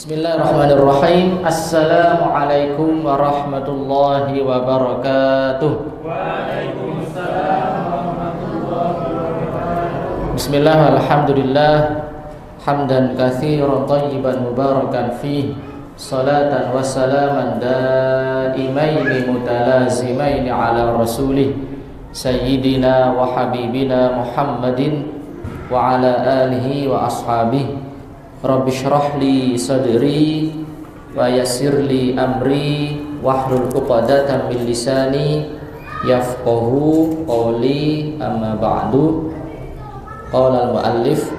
Bismillahirrahmanirrahim. Assalamualaikum warahmatullahi wabarakatuh. Waalaikumsalam warahmatullahi wabarakatuh. Bismillah, alhamdulillah, hamdan katsiran thayyiban mubarakan fih, salatan wa salaman daimaini mutalazimaini ala rasulih sayyidina wa habibina Muhammadin wa ala alihi wa ashabihi. Rabbi shrah li sadri wa yassir li amri wahlul 'uqdatam min lisani yafqahu qawli, amma ba'du. Qala al-muallif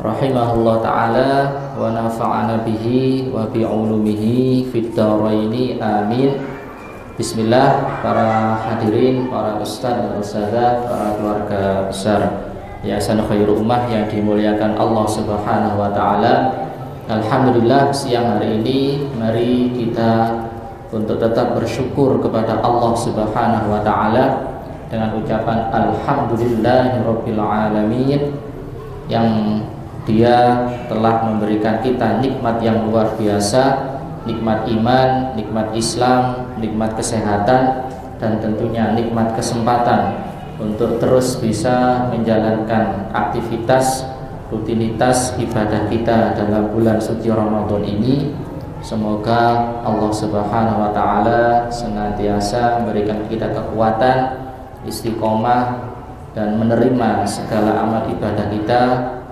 rahimahullah ta'ala wa nafa'ana bihi wa bi 'ulumihi fid dharaini amin. Bismillah, para hadirin, para ustaz dan ustazah, para keluarga besar Yayasan Khairul Ummah yang dimuliakan Allah Subhanahu wa taala. Alhamdulillah, siang hari ini mari kita untuk tetap bersyukur kepada Allah Subhanahu wa taala dengan ucapan alhamdulillahirabbil alamin, yang Dia telah memberikan kita nikmat yang luar biasa, nikmat iman, nikmat Islam, nikmat kesehatan, dan tentunya nikmat kesempatan untuk terus bisa menjalankan aktivitas rutinitas ibadah kita dalam bulan suci Ramadan ini. Semoga Allah Subhanahu wa taala senantiasa memberikan kita kekuatan, istiqomah, dan menerima segala amal ibadah kita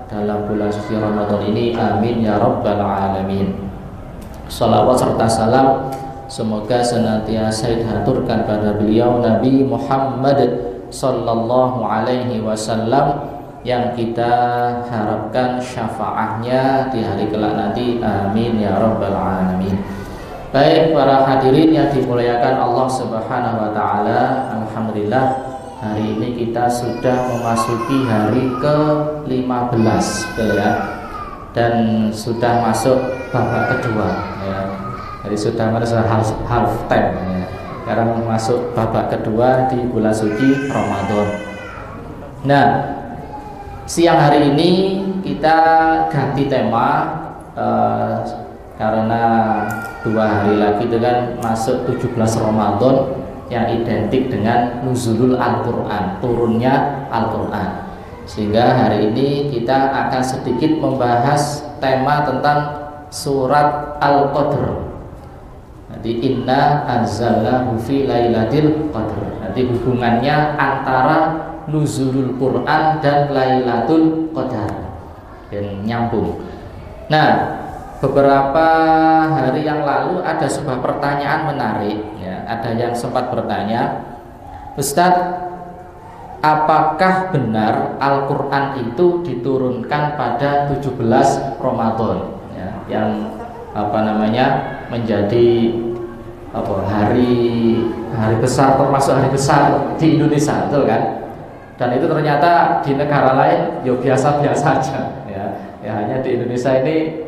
dalam bulan suci Ramadan ini. Amin ya rabbal alamin. Salawat serta salam semoga senantiasa dihaturkan pada beliau Nabi Muhammad sallallahu alaihi wasallam, yang kita harapkan syafaatnya di hari kelak nanti. Amin ya rabbal alamin. Baik, para hadirin yang dimuliakan Allah Subhanahu wa taala, alhamdulillah hari ini kita sudah memasuki hari ke-15 ya, dan sudah masuk babak kedua ya. Jadi sudah masuk half time ya. Sekarang masuk babak kedua di bulan suci Ramadan. Nah, siang hari ini kita ganti tema karena 2 hari lagi itu kan masuk 17 Ramadan yang identik dengan nuzulul Al-Quran, turunnya Al-Quran. Sehingga hari ini kita akan sedikit membahas tema tentang surat Al-Qadr. Nanti inna anzalnahu fi lailatul qadr. Nanti hubungannya antara nuzulul Quran dan Lailatul Qadar, dan nyambung. Nah, beberapa hari yang lalu ada sebuah pertanyaan menarik ya. Ada yang sempat bertanya, Ustadz, apakah benar Al-Quran itu diturunkan pada 17 Ramadan ya, yang menjadi hari besar, termasuk hari besar di Indonesia, betul kan? Dan itu ternyata di negara lain ya biasa-biasa aja ya. Ya, hanya di Indonesia ini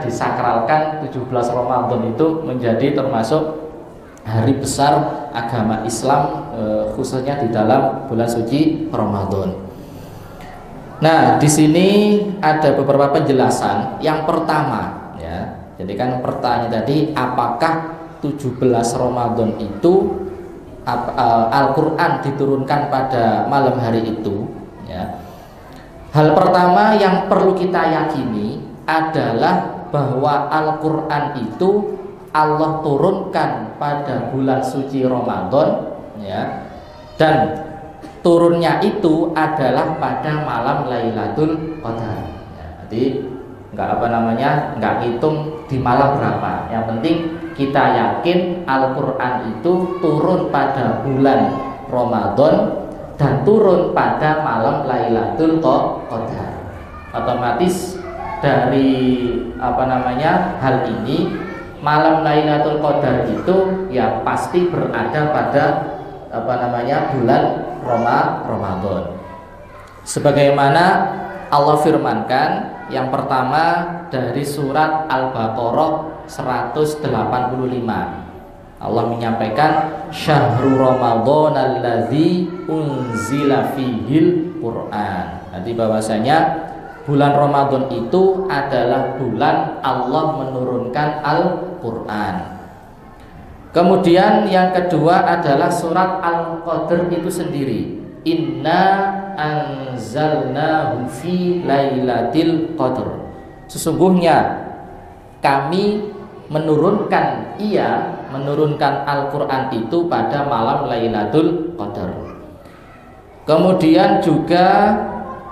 disakralkan 17 Ramadan itu menjadi termasuk hari besar agama Islam, khususnya di dalam bulan suci Ramadan. Nah, di sini ada beberapa penjelasan. Yang pertama ya, jadi kan pertanyaan tadi, apakah 17 Ramadan itu Al-Quran diturunkan pada malam hari itu ya. Hal pertama yang perlu kita yakini adalah bahwa Al-Quran itu Allah turunkan pada bulan suci Ramadan ya, dan turunnya itu adalah pada malam Lailatul Qadar ya. Jadi nggak ngitung di malam berapa, yang penting kita yakin Al-Quran itu turun pada bulan Ramadan dan turun pada malam Lailatul Qadar. Otomatis dari hal ini, malam Lailatul Qadar itu ya pasti berada pada bulan Ramadan. Sebagaimana Allah firmankan yang pertama dari surat Al-Baqarah 185. Allah menyampaikan syahrul Ramadan alladzi unzila fihil Quran. Nanti bahwasanya bulan Ramadan itu adalah bulan Allah menurunkan Al-Quran. Kemudian yang kedua adalah surat Al-Qadr itu sendiri. Inna anzalnahu fi lailatul qadr. Sesungguhnya kami menurunkan Al-Quran itu pada malam Lailatul Qadar. Kemudian juga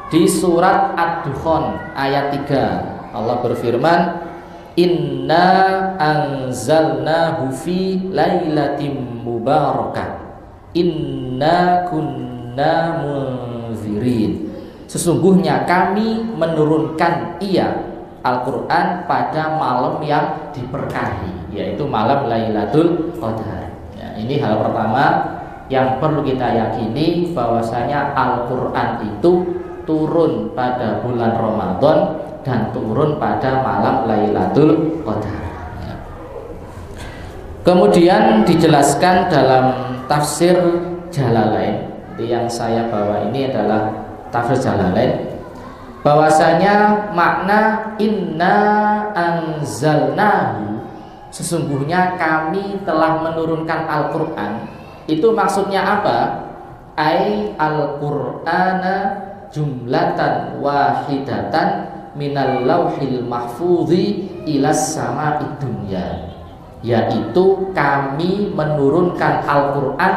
di surat Ad-Dukhan ayat 3 Allah berfirman, Inna anzalnahu fi lailatin mubarakah inna kunna munzirin. Sesungguhnya kami menurunkan Al-Quran pada malam yang diberkahi, yaitu malam Lailatul Qadar. Ya, ini hal pertama yang perlu kita yakini, bahwasanya Al-Quran itu turun pada bulan Ramadan dan turun pada malam Lailatul Qadar. Ya. Kemudian dijelaskan dalam tafsir Jalalain, yang saya bawa ini adalah tafsir Jalalain, bahwasanya makna inna anzalnahu, sesungguhnya kami telah menurunkan Al-Quran, itu maksudnya apa? Ai Al-Qur'ana jumlatan wahidatan minal lauhil mahfudhi ilas sama'id dunya, yaitu kami menurunkan Al-Quran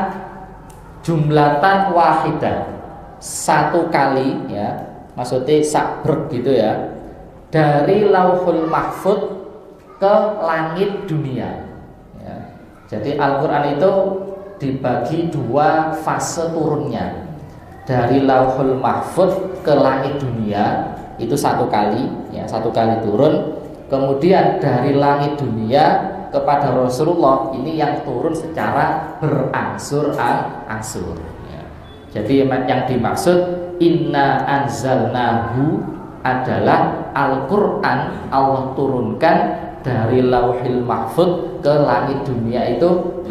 jumlatan wahidah, satu kali, ya, maksudnya sabrek gitu ya, dari lauhul mahfud ke langit dunia. Ya. Jadi Al-Quran itu dibagi dua fase turunnya. Dari lauhul mahfud ke langit dunia itu satu kali, ya, satu kali turun. Kemudian dari langit dunia kepada Rasulullah ini yang turun secara berangsur-angsur. Ya. Jadi yang dimaksud Inna anzalnahu adalah Al-Quran Allah turunkan dari lauhil mahfud ke langit dunia itu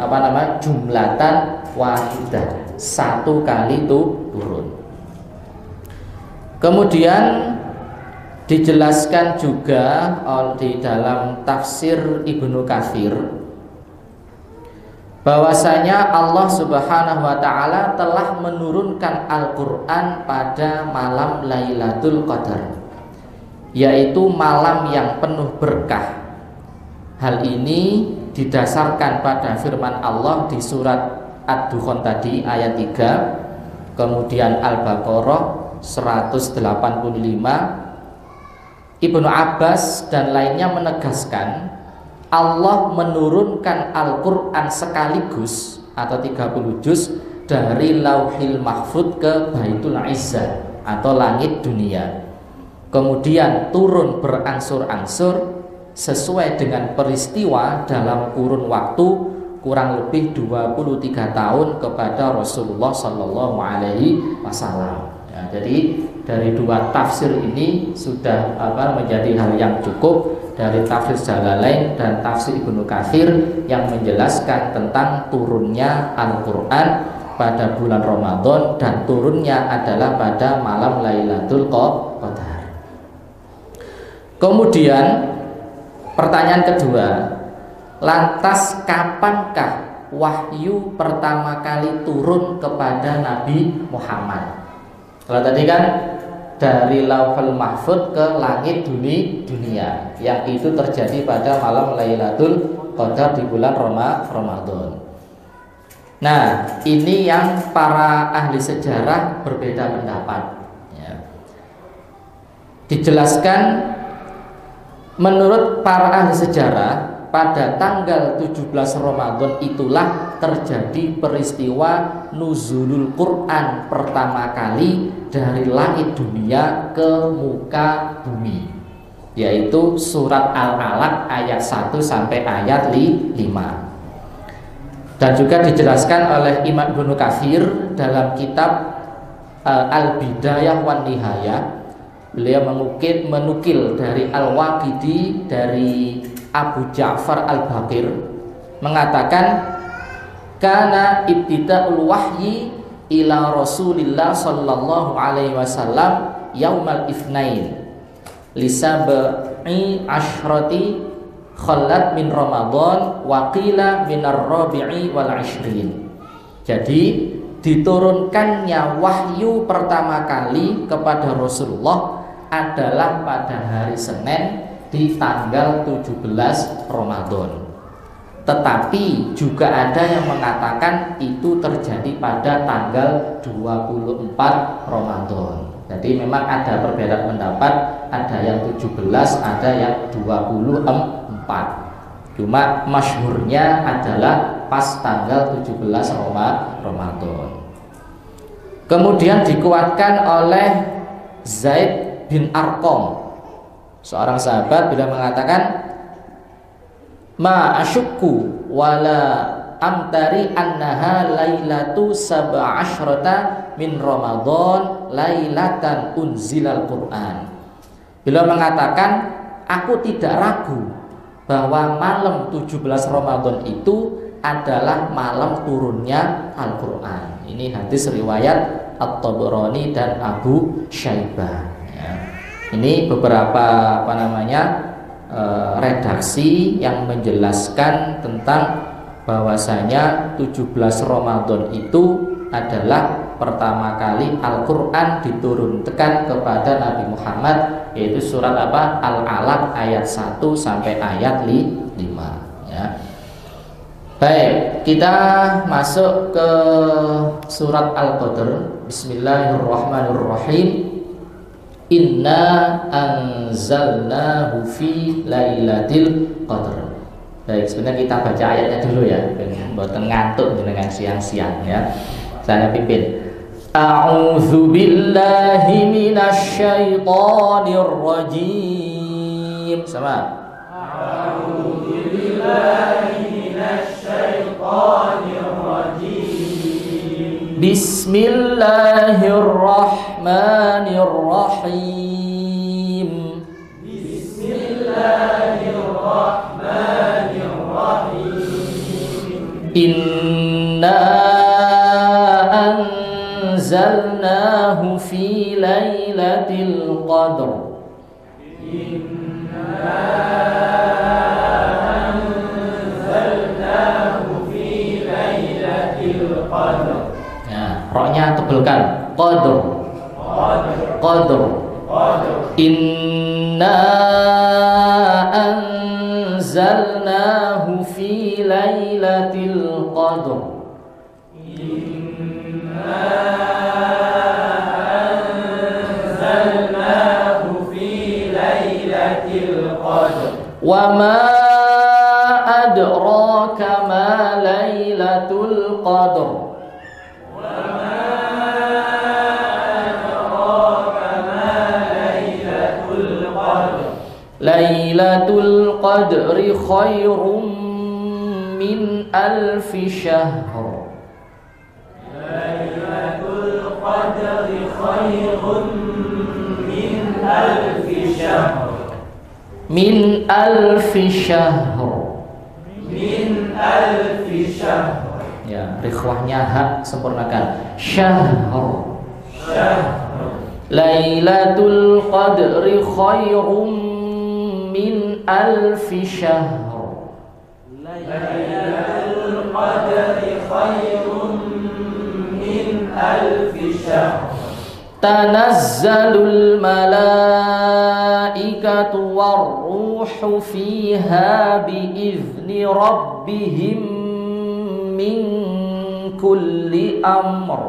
jumlatan wahidah, satu kali itu turun. Kemudian dijelaskan juga di dalam tafsir Ibnu Katsir bahwasanya Allah Subhanahu wa taala telah menurunkan Al-Qur'an pada malam Lailatul Qadar, yaitu malam yang penuh berkah. Hal ini didasarkan pada firman Allah di surat Ad-Dukhan tadi ayat 3, kemudian Al-Baqarah 185. Ibnu Abbas dan lainnya menegaskan Allah menurunkan Al-Quran sekaligus atau 30 juz dari lauhil mahfud ke Baitul Izzah atau langit dunia, kemudian turun berangsur-angsur sesuai dengan peristiwa dalam kurun waktu kurang lebih 23 tahun kepada Rasulullah Sallallahu Alaihi Wasallam. Ya, jadi dari dua tafsir ini sudah menjadi hal yang cukup, dari tafsir Jalalain dan tafsir Ibnu Katsir yang menjelaskan tentang turunnya Al-Quran pada bulan Ramadan dan turunnya adalah pada malam Lailatul Qadar. Kemudian pertanyaan kedua, lantas kapankah wahyu pertama kali turun kepada Nabi Muhammad? Kalau tadi kan dari lauhul mahfud ke langit dunia, yang itu terjadi pada malam Lailatul Qadar di bulan Ramadan. Nah, ini yang para ahli sejarah berbeda pendapat, ya. Dijelaskan menurut para ahli sejarah, pada tanggal 17 Ramadan itulah terjadi peristiwa nuzulul Quran pertama kali dari langit dunia ke muka bumi, yaitu surat Al-Alaq ayat 1 sampai ayat 5. Dan juga dijelaskan oleh Imam Ibnu Katsir dalam kitab Al-Bidayah wan Nihayah. Beliau menukil dari Al-Waqidi dari Abu Ja'far Al-Baqir mengatakan, kana ibtida'ul wahyi ila Rasulillah sallallahu alaihi wasallam yaumal itsnain lisabi asyrati khallat min Ramadan wa qila minar rabi'i wal ashrin. Jadi diturunkannya wahyu pertama kali kepada Rasulullah adalah pada hari Senin di tanggal 17 Ramadan. Tetapi juga ada yang mengatakan itu terjadi pada tanggal 24 Ramadan. Jadi memang ada perbedaan pendapat, ada yang 17, ada yang 24. Cuma masyhurnya adalah pas tanggal 17 Ramadan. Kemudian dikuatkan oleh Zaid bin Arqam, seorang sahabat, bila mengatakan ma asyukku wala amtari annaha lailatu sab'a asyrata min Ramadan lailatan unzilal Quran. Beliau mengatakan, aku tidak ragu bahwa malam 17 Ramadan itu adalah malam turunnya Al-Quran. Ini hadis riwayat At-Tabarani dan Abu Syaibah ya. Ini beberapa redaksi yang menjelaskan tentang bahwasanya 17 Ramadan itu adalah pertama kali Al-Quran diturunkan kepada Nabi Muhammad, yaitu surat apa? Al-Alaq ayat 1 sampai ayat 5 ya. Baik, kita masuk ke surat Al-Qadr. Bismillahirrahmanirrahim. Inna anzalnahu fi lailatul qadr. Baik, sebenarnya kita baca ayatnya dulu ya, mboten ngantuk dengan siang-siang ya. Saya pimpin. A'udzu billahi minasy syaithanir rajim. Sama. A'udzu billahi minasy syaithanir rajim. Bismillahirrahmanirrahim. Bismillahirrahmanirrahim. Inna anzalnahu fi lailatul qadr. Inna anzalnahu fi lailatul qadr. Roknya tebelkan. Qadr. Qadr. Inna anzalnahu fi lailatul qadr. Inna anzalnahu fi lailatul qadr. Wa ma adraka ma lailatul qadr. Lailatul qadri khairum min alfi syahr. Lailatul qadri khairum min alfi syahr. Min alfi syahr. Min alfi syahr. Ya, rikhwahnya hak sempurnakan. Syahr. Syahr. Lailatul qadri khairum min alfi syahr. Lailatul qadri khairum min alfi syahr. Tanazzalul malaikatu war-ruhu fiha biizni rabbihim min kulli amr.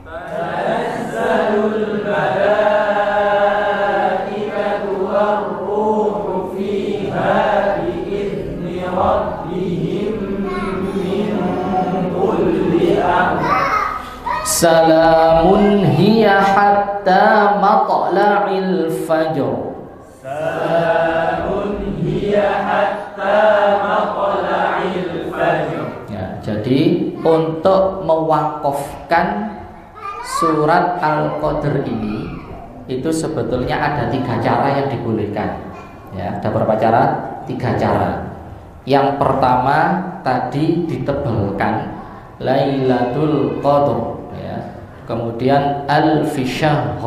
Tanazzalul malaikatu war-ruhu fiha biizni rabbihim min kulli amr. Salamun hiya hatta matla'il fajr. Salamun hiya hatta matla'il fajr. Ya, jadi untuk mewakafkan surat Al-Qadr ini itu sebetulnya ada 3 cara yang dibolehkan. Ya, ada berapa cara? 3 cara. Yang pertama tadi ditebalkan Lailatul Qadr. Kemudian al-fi syahr,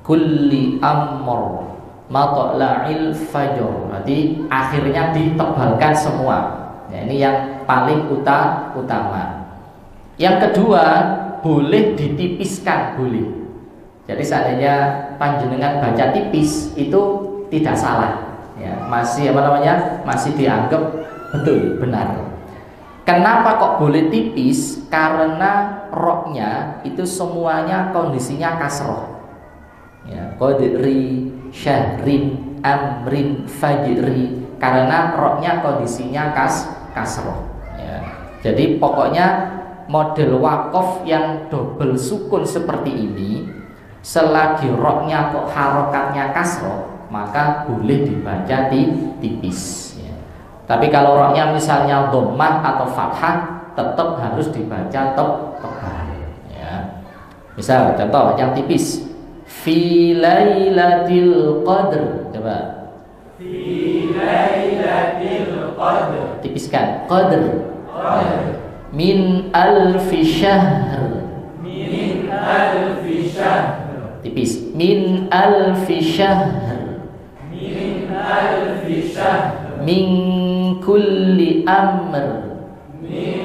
kulli amr matla'il fajr. Berarti akhirnya ditebalkan semua. Ya, ini yang paling utama. Yang kedua, boleh ditipiskan, boleh. Jadi seandainya panjenengan baca tipis itu tidak salah. Ya, masih masih dianggap betul, benar. Kenapa kok boleh tipis? Karena roknya itu semuanya kondisinya kasroh. Ya, qadri, syahrin, amrin, fajri. Karena roknya kondisinya kasroh. Ya. Jadi pokoknya model wakof yang double sukun seperti ini, selagi roknya kok harokatnya kasroh, maka boleh dibaca tipis. Tapi kalau roknya misalnya dhammah atau fathah, tetap harus dibaca tebal. Ya. Misal contoh yang tipis, fi lailatul qadr. Coba. Fi lailatul qadr. Tipiskan. Qadr. Ya. Min alfi syahr. Min alfi syahr. Tipis. Min alfi syahr. Min alfi syahr. Min kulli amr. Min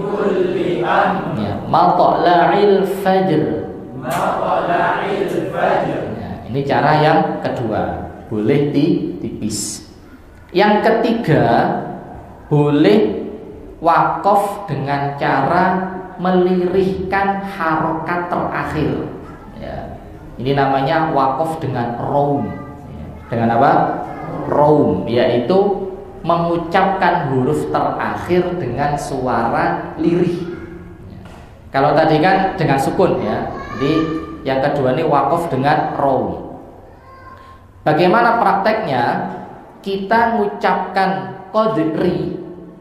kulli amr. Ya, matla'il fajr. Matla'il fajr. Ya, ini cara yang kedua, boleh ditipis. Yang ketiga, boleh wakof dengan cara melirihkan harokat terakhir. Ya, ini namanya wakof dengan raum. Ya, dengan apa? Raum, yaitu mengucapkan huruf terakhir dengan suara lirih. Kalau tadi kan dengan sukun ya. Jadi yang kedua ini wakof dengan raum. Bagaimana prakteknya? Kita mengucapkan qadri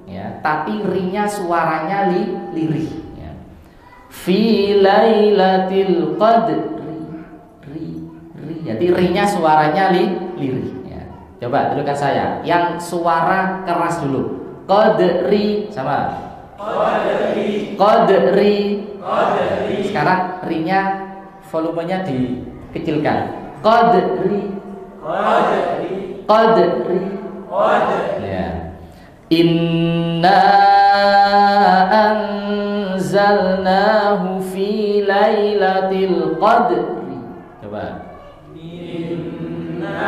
ya, tapi rinya suaranya lirih ya. Fi lailatil qadri ri. Jadi rinya suaranya lirih. Coba tunjukkan saya yang suara keras dulu. Qadri sama. Qadri. Qadri. Qadri. Sekarang rinya volumenya dikecilkan. Qadri. Qadri. Qadri. Qadri. Ya. Inna anzalnahu fi lailatul qadri. Coba. Inna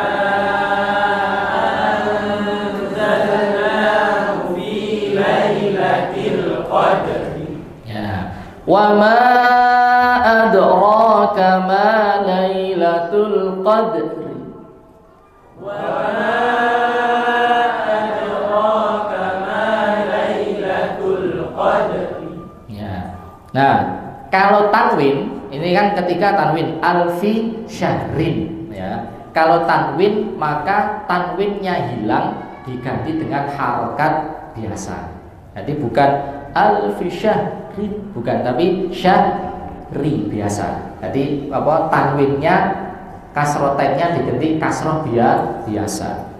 wa ma adraka ma lailatul qadri. Wa ma adraka ma lailatul qadri. Ya. Nah, kalau tanwin ini kan ketika tanwin alfi syahrin ya. Kalau tanwin maka tanwinnya hilang diganti dengan harokat biasa. Jadi bukan alfi syahrin, bukan, tapi syahri biasa. Jadi apa tanwinnya kasrotennya diganti kasroh biasa.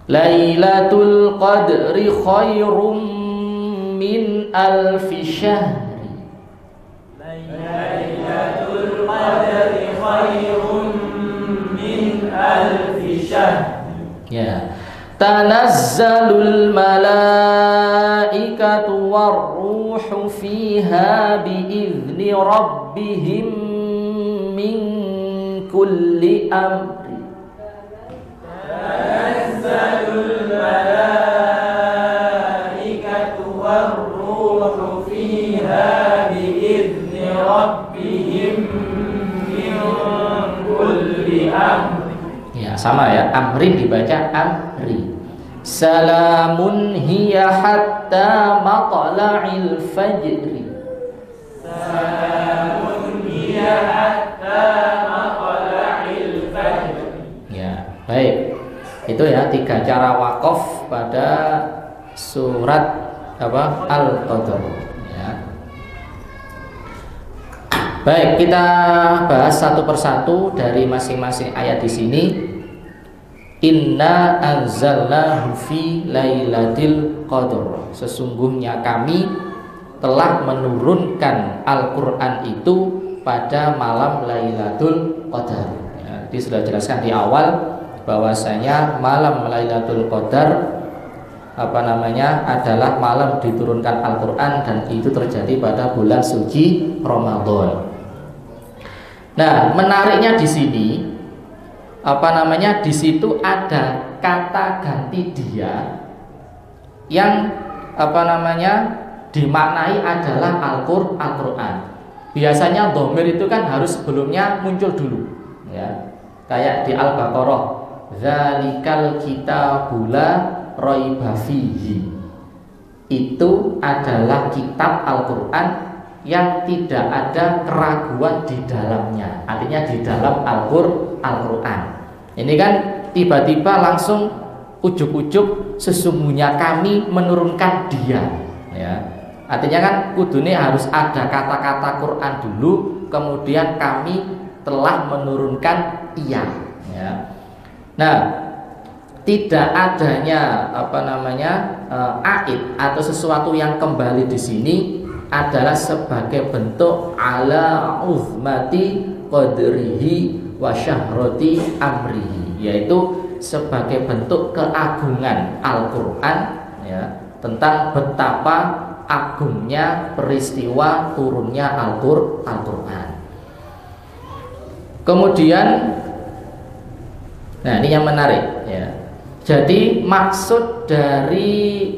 Lailatul qadri khairum min alfi syahri. Lailatul qadri khairum min alfi syahri. Ya. Tanazzalul malaikatu warruhu fiha biizni rabbihim min kulli amri. Tanazzalul malaikatu warruhu fiha biizni rabbihim min kulli amri. Ya, sama ya, amrin dibaca amri. Salamun hiya hatta matla'il fajri. Salamun hiya hatta matla'il fajri. Ya, baik. Itu ya 3 cara wakaf pada surat apa? Al-Qadr ya. Baik, kita bahas satu persatu dari masing-masing ayat di sini. Inna anzalnahu fi lailatul qadr. Sesungguhnya kami telah menurunkan Al-Qur'an itu pada malam Lailatul Qadar. Ya, jadi sudah jelaskan di awal bahwasanya malam Lailatul Qadar adalah malam diturunkan Al-Qur'an dan itu terjadi pada bulan suci Ramadan. Nah, menariknya di sini di situ ada kata ganti dia yang dimaknai adalah Al-Qur'an. Biasanya dhamir itu kan harus sebelumnya muncul dulu, ya. Kayak di Al-Baqarah, "Dzalikal kitabu la raiba fihi." Itu adalah kitab Al-Qur'an yang tidak ada keraguan di dalamnya. Artinya di dalam Al-Qur'an. Ini kan tiba-tiba langsung ujuk-ujuk sesungguhnya kami menurunkan dia, ya. Artinya kan kudune harus ada kata-kata Quran dulu, kemudian kami telah menurunkan ia, ya. Nah, tidak adanya aid atau sesuatu yang kembali di sini adalah sebagai bentuk ala uzmati qadrihi wa syahrati amrihi, yaitu sebagai bentuk keagungan Al-Qur'an, ya, tentang betapa agungnya peristiwa turunnya Al-Qur'an. Kemudian, nah ini yang menarik, ya. Jadi maksud dari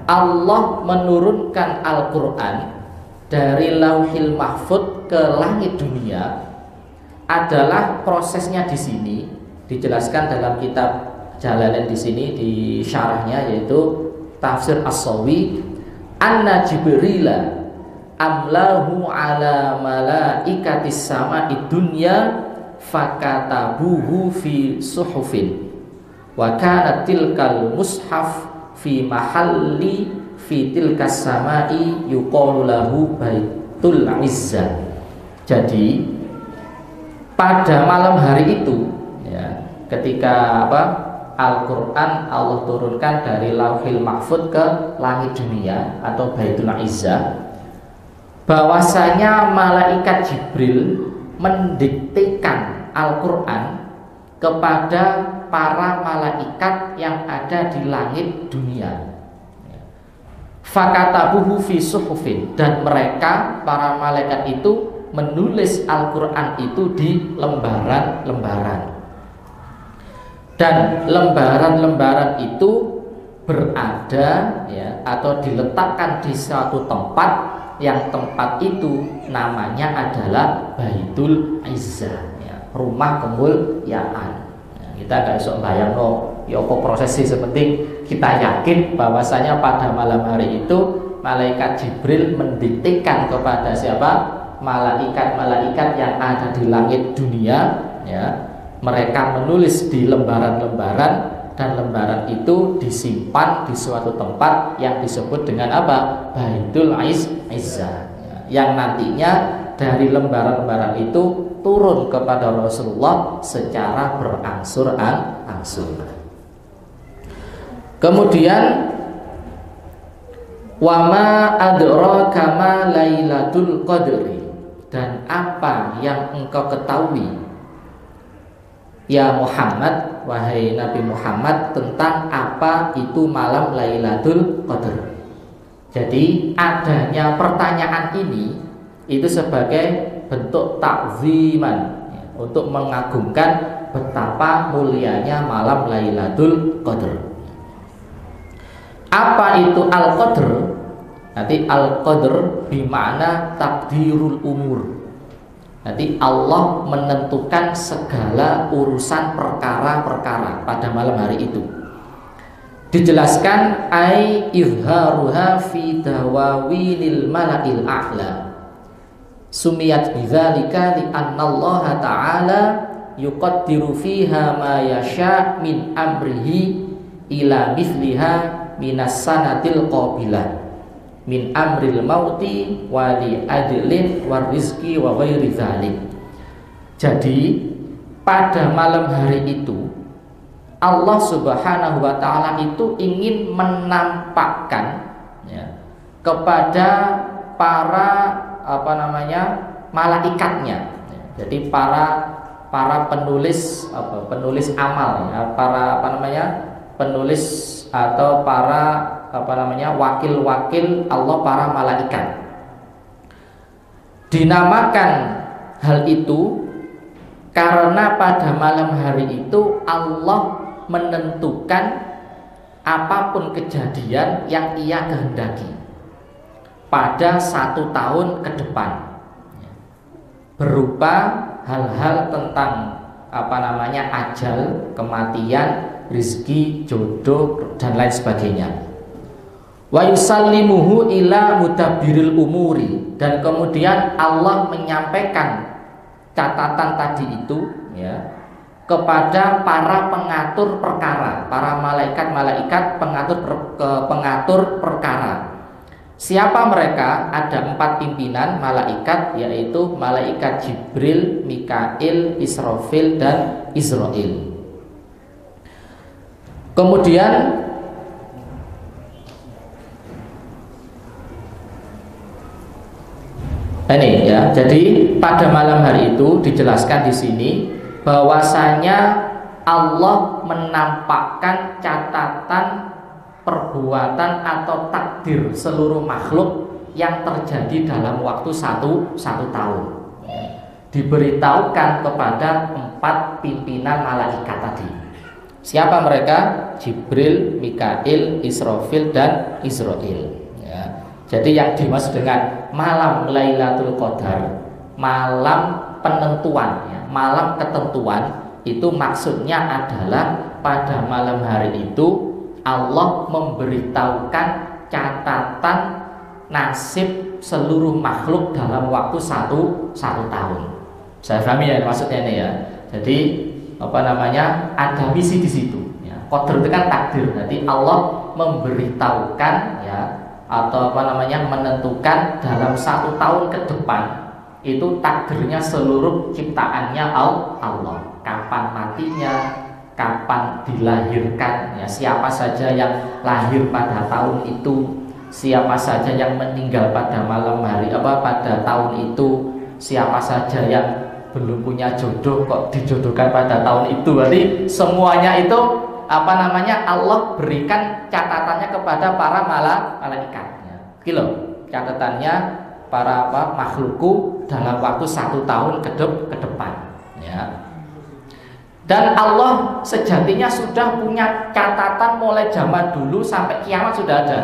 Allah menurunkan Al-Qur'an dari Lauhil Mahfudz ke langit dunia adalah prosesnya di sini dijelaskan dalam kitab Jalalain di sini di syarahnya, yaitu Tafsir As-Sawi, anna Jibrila amlahu ala malaikatis sama'id dunya fakatabuhu fi suhufin wa kanat tilkal mushaf fi mahalli fi tilkas sama'i yuqalu lahu Baitul Izzah. Jadi pada malam hari itu, ya, ketika Al-Qur'an Allah turunkan dari Lauhil Mahfudz ke langit dunia atau Baitul Izzah, bahwasanya malaikat Jibril mendiktekan Al-Qur'an kepada para malaikat yang ada di langit dunia. Fakatabuhu fi suhufin, dan mereka para malaikat itu menulis Al-Qur'an itu di lembaran-lembaran. Dan lembaran-lembaran itu berada, ya, atau diletakkan di suatu tempat, yang tempat itu namanya adalah Baitul Izzah, ya, rumah kemuliaan. Ya, kita gak bisa bayang ya apa prosesnya, seperti kita yakin bahwasanya pada malam hari itu malaikat Jibril mendiktekan kepada siapa? Malaikat-malaikat yang ada di langit dunia, ya. Mereka menulis di lembaran-lembaran, dan lembaran itu disimpan di suatu tempat yang disebut dengan apa? Baitul Izzah, ya. Yang nantinya dari lembaran-lembaran itu turun kepada Rasulullah secara berangsur-angsur. Kemudian wama adraka ma Lailatul Qadri, dan apa yang engkau ketahui ya Muhammad, wahai Nabi Muhammad, tentang apa itu malam Lailatul Qadar. Jadi adanya pertanyaan ini itu sebagai bentuk takziman, ya, untuk mengagungkan betapa mulianya malam Lailatul Qadar. Apa itu Al-Qadr? Nanti Al-Qadr bermakna takdirul umur. Nanti Allah menentukan segala urusan perkara-perkara pada malam hari itu. Dijelaskan ai izharuha fi dawawinil mala'il a'la. Sumiyat bidzalika li anna Allah ta'ala yuqaddiru fiha ma yasha min amrihi ila mithliha minas sanatil qabilah min amril mauti wa li adlin wa rizki wa ghairi dzalik. Jadi pada malam hari itu Allah Subhanahu wa taala itu ingin menampakkan, ya, kepada para malaikatnya. Jadi para penulis penulis amal ya, para penulis atau para wakil-wakil Allah, para malaikat. Dinamakan hal itu karena pada malam hari itu Allah menentukan apapun kejadian yang ia kehendaki pada 1 tahun ke depan, berupa hal-hal tentang ajal, kematian, rizki, jodoh dan lain sebagainya. Wa yusallimuhu ila mudabbiril umuri, dan kemudian Allah menyampaikan catatan tadi itu ya kepada para pengatur perkara, para malaikat-malaikat pengatur perkara. Siapa mereka? Ada 4 pimpinan malaikat, yaitu malaikat Jibril, Mikail, Israfil dan Israil. Kemudian ini ya, jadi pada malam hari itu dijelaskan di sini bahwasanya Allah menampakkan catatan perbuatan atau takdir seluruh makhluk yang terjadi dalam waktu satu tahun. Diberitahukan kepada 4 pimpinan malaikat tadi. Siapa mereka? Jibril, Mikail, Israfil dan Israil. Ya. Jadi yang dimaksud dengan malam Lailatul Qadar, malam penentuan, ya, malam ketentuan, itu maksudnya adalah pada malam hari itu Allah memberitahukan catatan nasib seluruh makhluk dalam waktu satu tahun. Saya pahami ya maksudnya ini ya. Jadi ada misi di situ. Ya. Qadar itu kan takdir. Jadi Allah memberitahukan ya atau menentukan dalam 1 tahun ke depan itu takdirnya seluruh ciptaannya Allah. Kapan matinya, kapan dilahirkan, ya, siapa saja yang lahir pada tahun itu, siapa saja yang meninggal pada malam hari pada tahun itu, siapa saja yang belum punya jodoh kok dijodohkan pada tahun itu. Jadi semuanya itu Allah berikan catatannya kepada para malaikat. Gitu, catatannya para makhlukku dalam waktu 1 tahun ke depan. Ya. Dan Allah sejatinya sudah punya catatan mulai zaman dulu sampai kiamat sudah ada.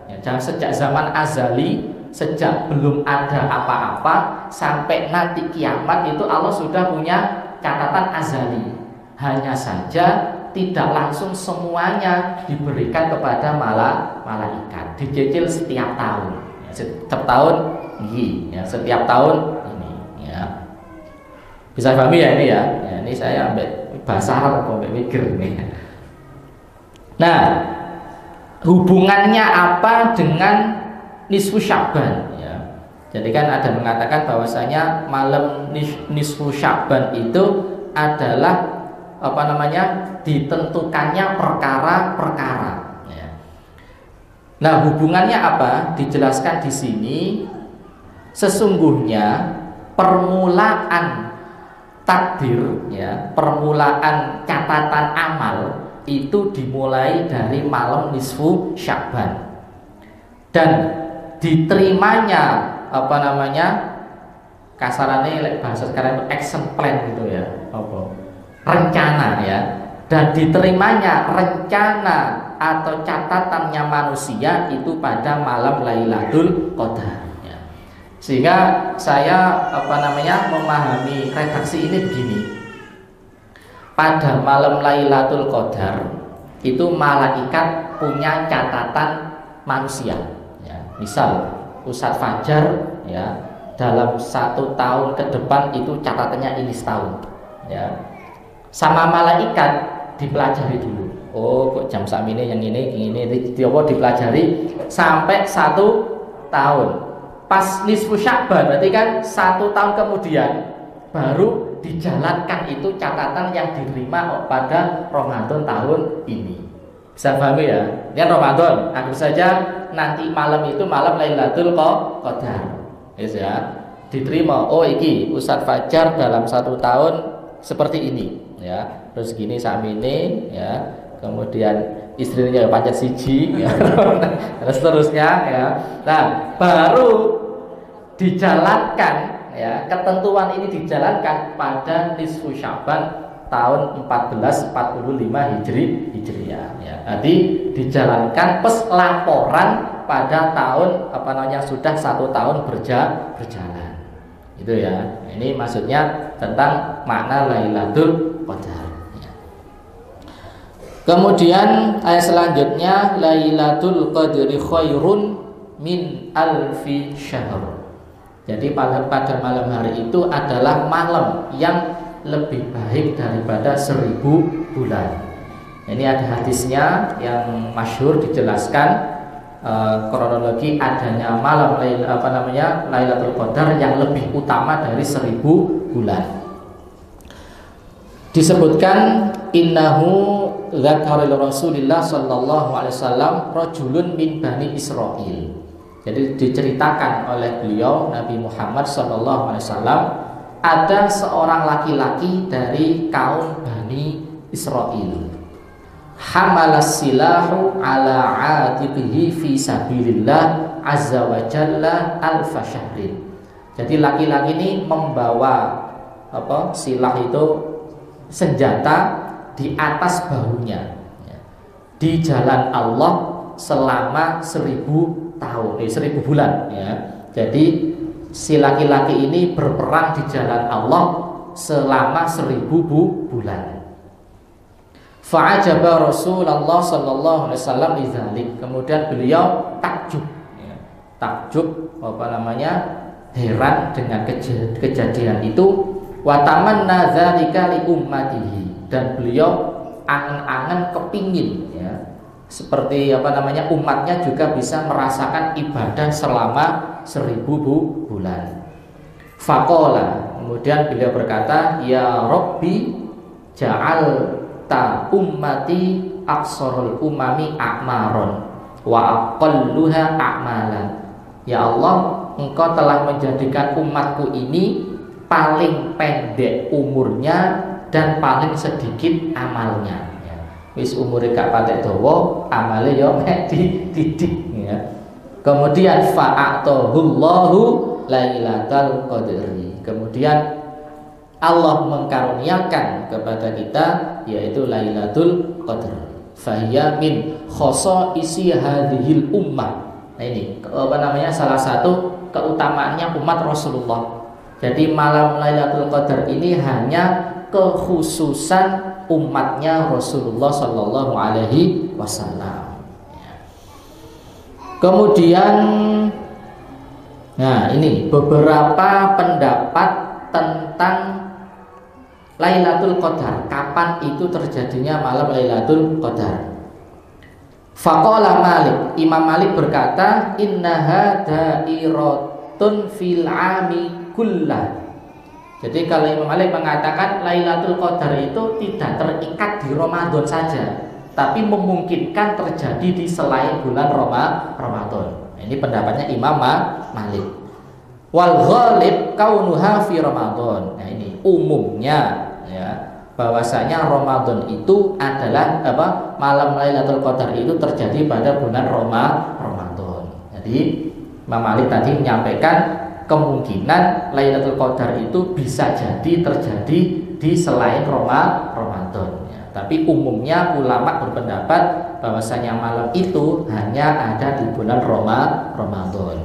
Ya, sejak zaman azali, sejak belum ada apa-apa sampai nanti kiamat itu Allah sudah punya catatan azali. Hanya saja tidak langsung semuanya diberikan kepada malaikat. Dicicil setiap tahun. Ya, setiap tahun ini, ya, setiap tahun ini. Ya. Bisa pahami ya ini ya? Ya, ini saya ambil bahasa Arab atau mikir nih. Nah, hubungannya apa dengan nisfu Sya'ban ya? Jadi kan ada mengatakan bahwasanya malam nisfu Sya'ban itu adalah ditentukannya perkara-perkara ya. Nah, hubungannya apa? Dijelaskan di sini. Sesungguhnya permulaan takdir ya, permulaan catatan amal itu dimulai dari malam nisfu Sya'ban, dan diterimanya kasarannya bahasa sekarang itu action plan gitu ya, rencana ya, dan diterimanya rencana atau catatannya manusia itu pada malam Lailatul Qadar. Sehingga saya memahami redaksi ini begini. Pada malam Lailatul Qadar itu malaikat punya catatan manusia ya. Misal Ustadz Fajar ya, dalam 1 tahun ke depan itu catatannya ini setahun ya. Sama malaikat dipelajari dulu. Oh, kok jam saat ini yang ini dipelajari sampai 1 tahun. Pas nisfu Sya'ban berarti kan 1 tahun kemudian baru dijalankan itu catatan yang diterima pada Ramadan tahun ini. Bisa pahami ya? Ini Ramadan, anggap saja nanti malam itu malam Lailatul Qadar. Yes, ya. diterima. Oh iki Ustadz Fajar dalam 1 tahun seperti ini ya, terus gini samine ya, kemudian istrinya pancet siji ya. Terus terusnya ya. Nah baru dijalankan ya, ketentuan ini dijalankan pada nisfu Sya'ban tahun 1445 Hijriah ya. Jadi dijalankan plus laporan pada tahun sudah 1 tahun berjalan. Itu ya. Ini maksudnya tentang makna Lailatul Qadar. Ya. Kemudian ayat selanjutnya Lailatul Qadri khairun min alfi syahr. Jadi pada malam hari itu adalah malam yang lebih baik daripada 1000 bulan. Ini ada hadisnya yang masyhur dijelaskan kronologi adanya malam Lailatul Qadar yang lebih utama dari 1000 bulan. Disebutkan innahu dzakara Rasulillah sallallahu alaihi wasallam rajulun min bani Israil. Jadi diceritakan oleh beliau Nabi Muhammad sallallahu alaihi wasallam ada seorang laki-laki dari kaum Bani Israil. Hamalas silahu ala atiqihi fi sabilillah azza wa jalla alfa syahrin. Jadi laki-laki ini membawa silah itu senjata di atas bahunya ya, di jalan Allah selama 1000 tahun, 1000 bulan ya. Jadi si laki-laki ini berperang di jalan Allah selama 1000 bulan. Fa'ajaba Rasulullah sallallahu alaihi wasallam lidzalik. Kemudian beliau takjub ya. Takjub heran dengan kejadian itu, wa tamanna dzalika li ummatihi, dan beliau angan-angan kepingin ya, seperti umatnya juga bisa merasakan ibadah selama 1000 bulan. Faqala, kemudian beliau berkata, ya Rabbi ja'alta ummati aqsarul umami a'maron wa aqalluha a'malan. Ya Allah, Engkau telah menjadikan umatku ini paling pendek umurnya dan paling sedikit amalnya. Wis umure gak patek dawa, amale yo mek dididik ya. Kemudian fa'atahullahu lailatal qadri. Kemudian Allah mengkaruniakan kepada kita yaitu Lailatul Qadar. Fahiya min khosa'isi hadhil ummah. Nah ini salah satu keutamaannya umat Rasulullah. Jadi malam Lailatul Qadar ini hanya kekhususan umatnya Rasulullah Sallallahu Alaihi Wasallam. Kemudian, nah ini beberapa pendapat tentang Lailatul Qadar. Kapan itu terjadinya malam Lailatul Qadar? Faqala Malik, Imam Malik berkata, innaha da'iratun fil 'ami kullah. Jadi kalau Imam Malik mengatakan Lailatul Qadar itu tidak terikat di Ramadan saja, tapi memungkinkan terjadi di selain bulan Ramadan. Ini pendapatnya Imam Malik. Wal ghalib kaunuha fi Ramadan. Nah ini umumnya ya, bahwasanya Ramadan itu adalah malam Lailatul Qadar itu terjadi pada bulan Ramadan. Jadi Imam Malik tadi menyampaikan kemungkinan Lailatul Qadar itu bisa jadi terjadi di selain Ramadan ya. Tapi umumnya ulama berpendapat bahwasanya malam itu hanya ada di bulan Ramadan.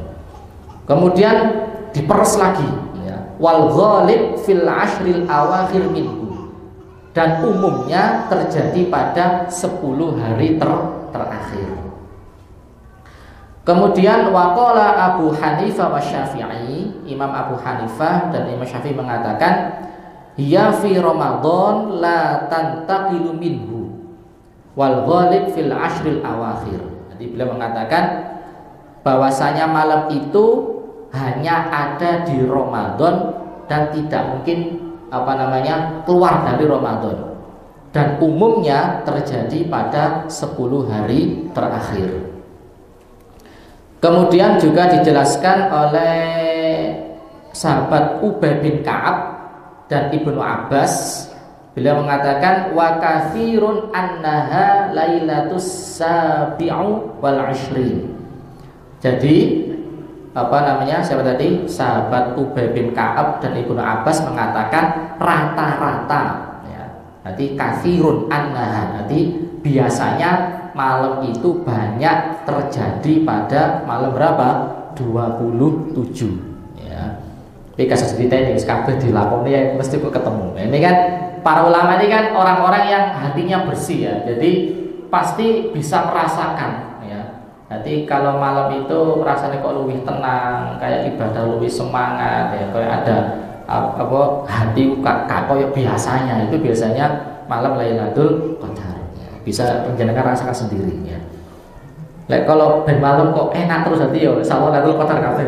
Kemudian diperes lagi ya. Wal ghalib fil ashril awakhir minhu, dan umumnya terjadi pada 10 hari terakhir. Kemudian waqala Abu Hanifah wa Syafi'i, Imam Abu Hanifah dan Imam Syafi'i mengatakan hiya fi Ramadan la tantaqilu minhu wal ghalib fil ashril awakhir. Jadi beliau mengatakan bahwasanya malam itu hanya ada di Ramadan dan tidak mungkin keluar dari Ramadan, dan umumnya terjadi pada 10 hari terakhir. Kemudian juga dijelaskan oleh sahabat Ubay bin Ka'ab dan Ibnu Abbas, beliau mengatakan wa katsirun annaha lailatus sabi'u wal 'ishrin. Jadi siapa tadi? Sahabat Ubay bin Ka'ab dan Ibnu Abbas mengatakan rata-rata ya. Nanti katsirun annaha, nanti biasanya malam itu banyak terjadi pada malam berapa? 27 ya. Tapi kasus cerita ini kabeh dilakoni ya mesti kok ketemu. Ini kan para ulama ini kan orang-orang yang hatinya bersih ya. Jadi pasti bisa merasakan ya. Nanti kalau malam itu rasanya kok lebih tenang, kayak ibadah lebih semangat ya, kayak ada hati kayak biasanya. Itu biasanya malam Lailatul Qadar. Bisa menjenengan rasakan sendiri ya. Kalau ben malam kok enak terus hati ya, insyaallah Lailatul Qadar kabeh.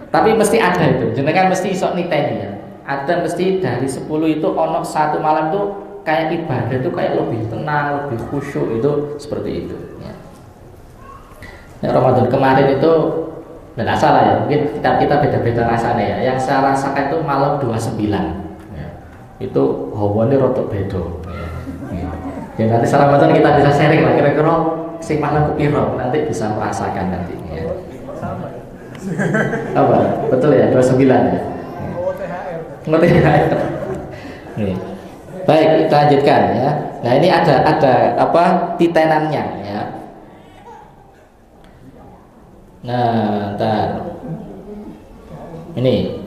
Tapi mesti ada itu, jenengan mesti iso niteni ya. Ada mesti dari 10 itu ono satu malam itu kayak ibadah itu kayak lebih tenang, lebih khusyuk, itu seperti itu ya. Nah, Ramadan kemarin itu tidak salah ya, mungkin kita beda-beda rasanya ya. Yang saya rasakan itu malam 29 ya. Itu hawane rotok beda ya. Ya nanti setelah Ramadan kita bisa sharing lah kira-kira sing malam kepiro, nanti bisa merasakan nanti ya. Apa? Betul ya, 29 ya. THR. Baik, kita lanjutkan ya. Nah, ini ada titenannya ya. Nah, ini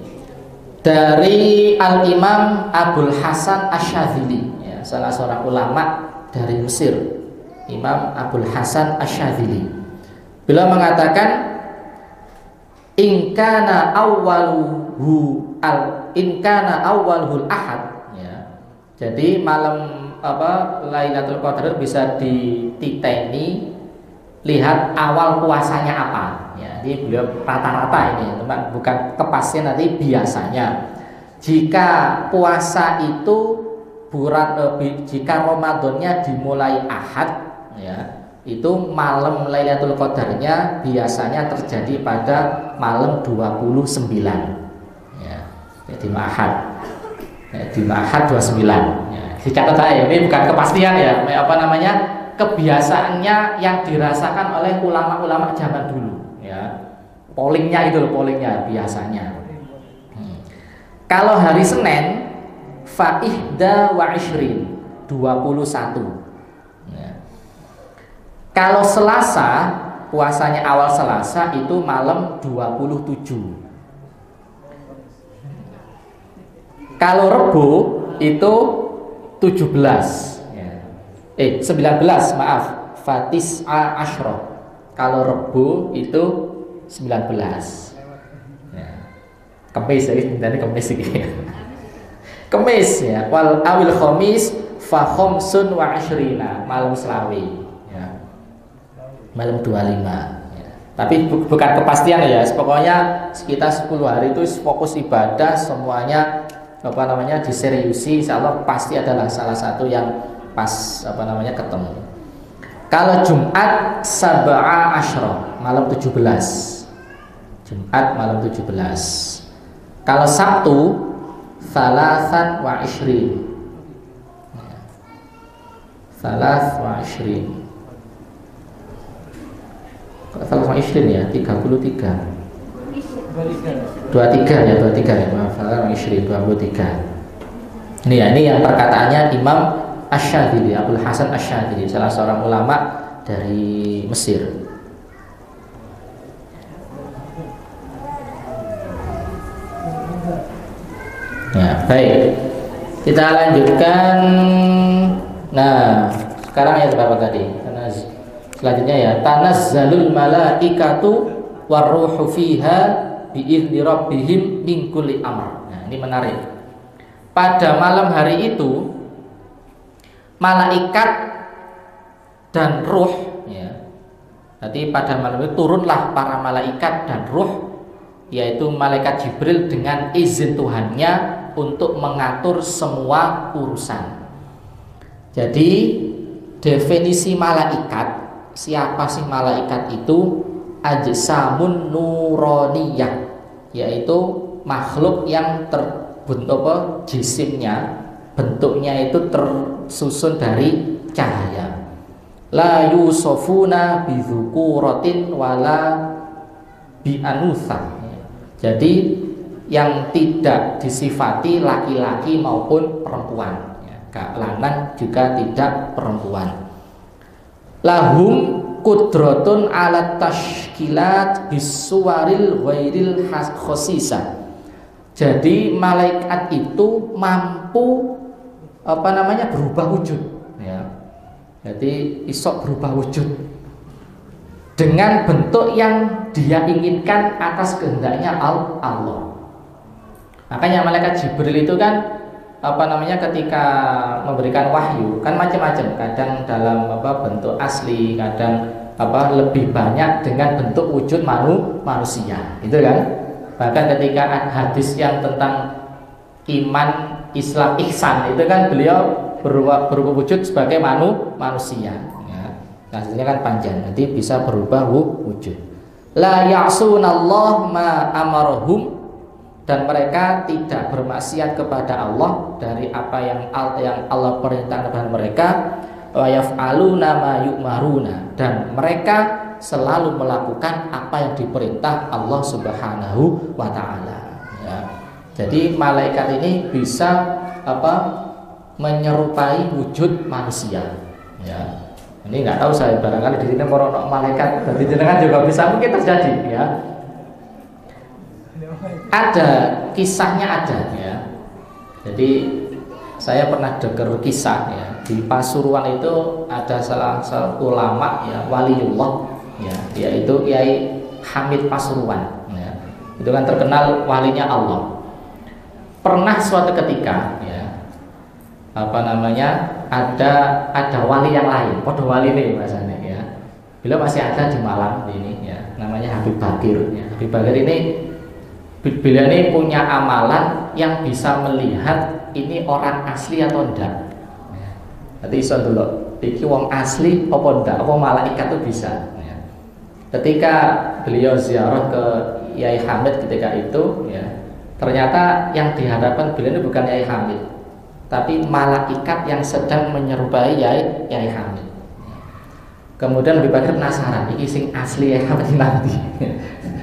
dari Al-Imam Abul Hasan Asy-Syadzili ya, salah seorang ulama dari Mesir, Imam Abul Hasan Asy-Syadzili. Beliau mengatakan in kana awwaluhul ahad ya. Jadi malam Lailatul Qadar bisa dititeni lihat awal puasanya apa ya. Ini beliau rata-rata ini teman, bukan kepastian, nanti biasanya jika puasa itu jika Ramadannya dimulai Ahad ya, itu malam Lailatul Qadarnya biasanya terjadi pada malam 29 ya. Di Ahad ya, di Ahad 29 ya. Dicatat saya, ini bukan kepastian ya, kebiasaannya yang dirasakan oleh ulama-ulama zaman dulu ya. Pollingnya itu loh, pollingnya biasanya. Kalau hari Senin fa'ihda wa 21 ya. Kalau Selasa, puasanya awal Selasa itu malam 27. Kalau Rebo itu 17 ya. 19 maaf, Fatis'a Asyra. Kalau Rebo itu 19 ya. Kemis ya, ini Kemis ini. Kemis ya, wal awil khamis fa khamsun wa 20, malam selawi ya. Malam 25 ya. Tapi bukan kepastian ya, pokoknya sekitar 10 hari itu fokus ibadah semuanya diseriusi, insyaallah pasti adalah salah satu yang pas ketemu. Kalau Jumat sab'a asyra, malam 17. Jumat malam 17. Kalau Sabtu Salasan wa 20 Salas wa 20 Salas wa 20 ya, 33 23 ya, maaf, Salas wa 20 23. Ini yang perkataannya Imam Asy-Syadzili, Abul Hasan Asy-Syadzili, salah seorang ulama dari Mesir. Ya, baik. Kita lanjutkan. Nah, sekarang ayat berapa tadi? Selanjutnya ya, tanazzalul malaikatu warruhu fiha biizni rabbihim min kulli amr. Nah, ini menarik. Pada malam hari itu malaikat dan ruh ya. Nanti pada malam itu turunlah para malaikat dan ruh, yaitu malaikat Jibril dengan izin Tuhannya untuk mengatur semua urusan. Jadi definisi malaikat, siapa sih malaikat itu? Ajsamun nuroniyah, yaitu makhluk yang jisimnya, bentuknya itu tersusun dari cahaya. La yusofuna bidzukuratin wala bi'anutha. Jadi yang tidak disifati laki-laki maupun perempuan, gak lanang juga tidak perempuan. Lahum kudrotun ala tashkilat bisuwaril ghairil khosisa. Jadi malaikat itu mampu berubah wujud, ya. Jadi isok berubah wujud dengan bentuk yang dia inginkan atas kehendaknya Allah. Makanya malaikat Jibril itu kan ketika memberikan wahyu kan macam-macam, kadang dalam bentuk asli, kadang lebih banyak dengan bentuk wujud manusia, itu kan. Bahkan ketika hadis yang tentang iman, Islam, ihsan itu kan beliau berubah wujud sebagai manusia, ya. Hasilnya kan panjang, nanti bisa berubah wujud. La ya'sunallah ma amarahum, dan mereka tidak bermaksiat kepada Allah dari apa yang Allah perintahkan kepada mereka. Wa yaf'aluna ma yu'maruna, dan mereka selalu melakukan apa yang diperintah Allah Subhanahu wa taala, ya. Jadi malaikat ini bisa menyerupai wujud manusia, ya. Ini nggak tahu saya, barangkali di sini meronok malaikat dari jenengan juga bisa mungkin terjadi, ya. Ada kisahnya, ada, ya. Jadi saya pernah dengar kisah, ya, di Pasuruan itu ada salah satu ulama, ya, waliullah, ya, yaitu Kiai Hamid Pasuruan, ya. Itu kan terkenal walinya Allah. Pernah suatu ketika, ya, ada wali yang lain, podo wali ini bahasanya, ya. Beliau masih ada di Malang ini, ya, namanya Habib Bakir, ya. Habib Bakir ini beliau ini punya amalan yang bisa melihat ini orang asli atau enggak. Nanti iso dulu, iki wong asli apa enggak, apa malaikat itu bisa. Ketika beliau ziarah ke Yai Hamid ketika itu, ya, ternyata yang dihadapkan beliau itu bukan Yai Hamid, tapi malaikat yang sedang menyerupai Yai Hamid. Kemudian lebih banyak penasaran, iki sing asli Yai Hamid nanti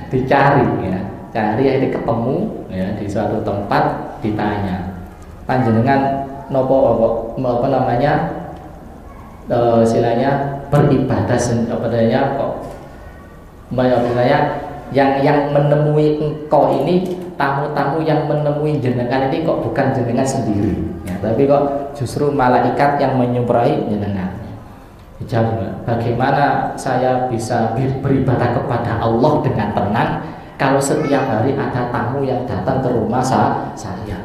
dicari, ya, cari ini ketemu, ya, di suatu tempat, ditanya, panjenengan nopo istilahnya beribadah sebenarnya kok yang menemui engkau ini, tamu-tamu yang menemui jenengan ini kok bukan jenengan sendiri, ya, tapi kok justru malaikat yang menyumpahi jenengan. Dijawab, bagaimana saya bisa beribadah kepada Allah dengan tenang kalau setiap hari ada tamu yang datang ke rumah saya.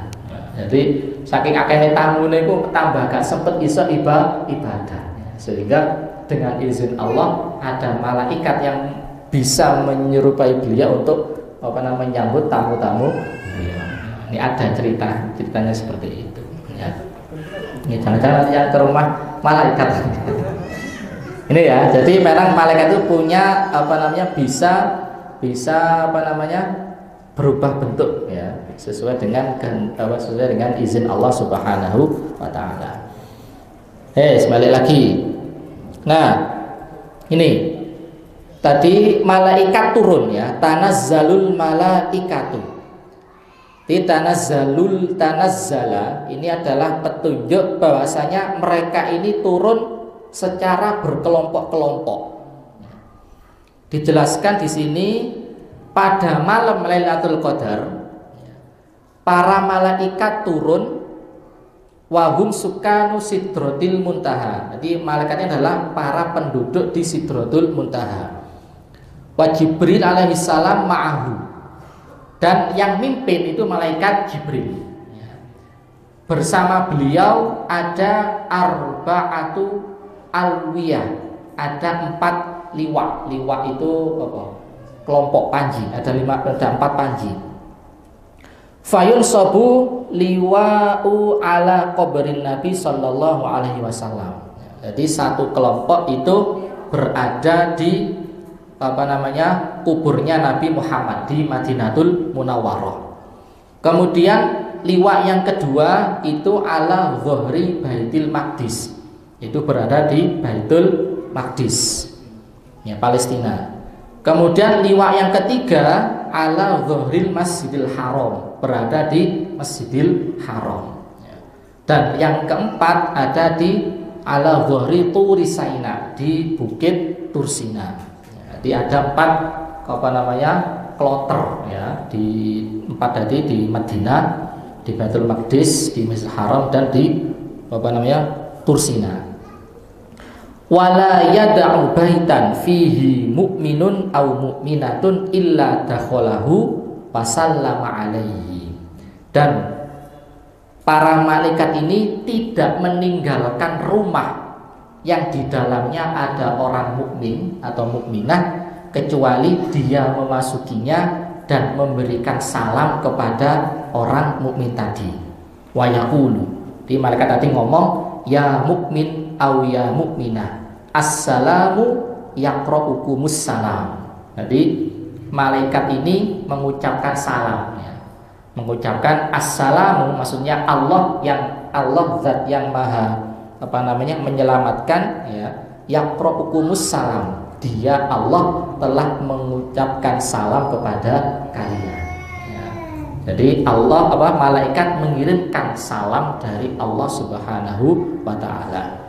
Jadi saking akehnya tamu niku tambah gak sempet iso ibadah, sehingga dengan izin Allah ada malaikat yang bisa menyerupai beliau untuk menyambut tamu-tamu. Ini ada ceritanya seperti itu, ya. Ini jangan-jangan yang ke rumah malaikat. Ini, ya, jadi memang malaikat itu punya bisa berubah bentuk, ya, sesuai dengan izin Allah Subhanahu wa taala. Balik lagi. Nah, ini tadi malaikat turun, ya, tanazzalul malaikatu. Tanazzala ini adalah petunjuk bahwasanya mereka ini turun secara berkelompok-kelompok. Dijelaskan di sini pada malam Lailatul Qadar para malaikat turun wahum sukanu sidratil muntaha. Jadi malaikatnya adalah para penduduk di Sidratul Muntaha. Wa Jibril alaihi salam ma'ahu, dan yang mimpin itu malaikat Jibril. Bersama beliau ada arba'atu alwiyah, ada 4 liwa. Liwa itu kelompok panji, ada 4 panji. Fayun sobu liwa'u ala qabrin Nabi sallallahu alaihi wasallam. Jadi satu kelompok itu berada di kuburnya Nabi Muhammad di Madinatul Munawwarah. Kemudian liwak yang kedua itu ala zuhri Baitul Maqdis, itu berada di Baitul Maqdis, ya, Palestina. Kemudian liwak yang ketiga ala zuhril Masjidil Haram, berada di Masjidil Haram. Dan yang keempat ada di ala zuhri Turi Saina, di Bukit Tursina. Jadi ada 4 kloter, ya, di 4 tadi di Madinah, di Baitul Maqdis, di Masjidil Haram, dan di Tursina. Wala yada'u baitan fihi mu'minun aw mu'minatun illa dakhalahu wa sallama alaihi. Dan para malaikat ini tidak meninggalkan rumah yang di dalamnya ada orang mukmin atau mukminah kecuali dia memasukinya dan memberikan salam kepada orang mukmin tadi. Wa yaqulu, di malaikat tadi ngomong, ya mukmin aw ya mukminah, assalamu yaqra'ukumus salam. Jadi malaikat ini mengucapkan salam, ya. Mengucapkan assalamu, maksudnya Allah zat yang maha menyelamatkan, ya, yaqra'ukumus salam, dia Allah telah mengucapkan salam kepada kalian, ya. Jadi malaikat mengirimkan salam dari Allah Subhanahu wa ta'ala.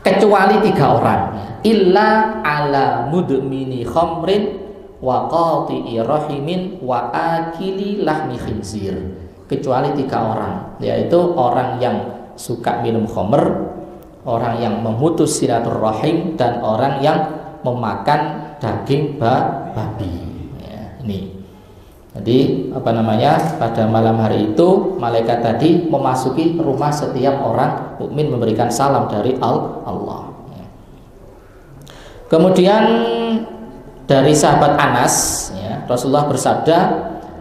Kecuali 3 orang, illa ala mudmini khamrin wa qati'i rahimin wa akili lahmi khinzir. Kecuali 3 orang, yaitu orang yang suka minum khamr, orang yang memutus silaturahim, dan orang yang memakan daging babi, ya, ini. Jadi pada malam hari itu malaikat tadi memasuki rumah setiap orang mukmin memberikan salam dari Allah. Kemudian dari sahabat Anas, ya, Rasulullah bersabda,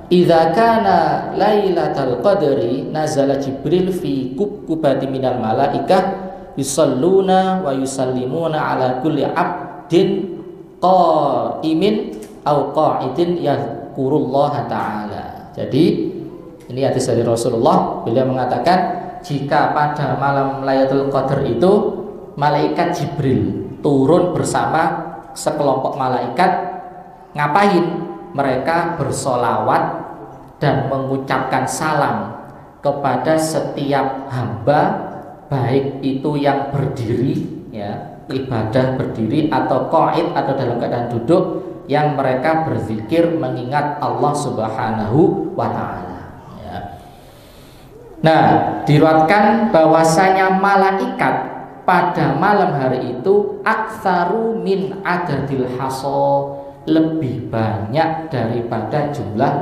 idza kana lailatul qadri nazala Jibril fi kubati minal malaikah yusalluna wa yusallimuna ala kulli abdin qa'imin aw qa'idin yadhkurullaha ta'ala. Jadi ini hadis dari Rasulullah, beliau mengatakan jika pada malam Lailatul Qadar itu malaikat Jibril turun bersama sekelompok malaikat, ngapain? Mereka bersolawat dan mengucapkan salam kepada setiap hamba, baik itu yang berdiri, ya, ibadah berdiri, atau qaid atau dalam keadaan duduk, yang mereka berzikir mengingat Allah Subhanahu wa ta'ala, ya. Nah, diriwayatkan bahwasanya malaikat pada malam hari itu aktsaru min adadil haso, lebih banyak daripada jumlah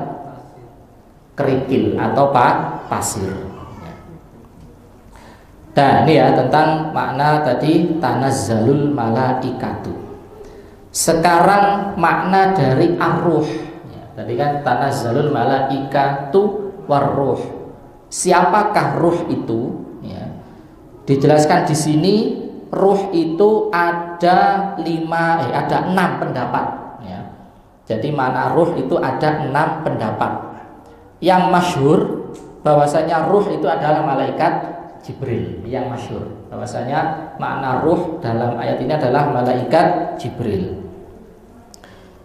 kerikil atau pasir. Nah, ini ya tentang makna tadi tanazzalul malaikatu. Sekarang makna dari ar-ruh, ya, tadi kan tanazzalul malaikatu war-ruh. Siapakah ruh itu? Ya, dijelaskan di sini ruh itu ada 6 pendapat, ya. Jadi makna ruh itu ada 6 pendapat. Yang masyhur bahwasanya ruh itu adalah malaikat Jibril, yang masyhur bahwasanya makna ruh dalam ayat ini adalah malaikat Jibril.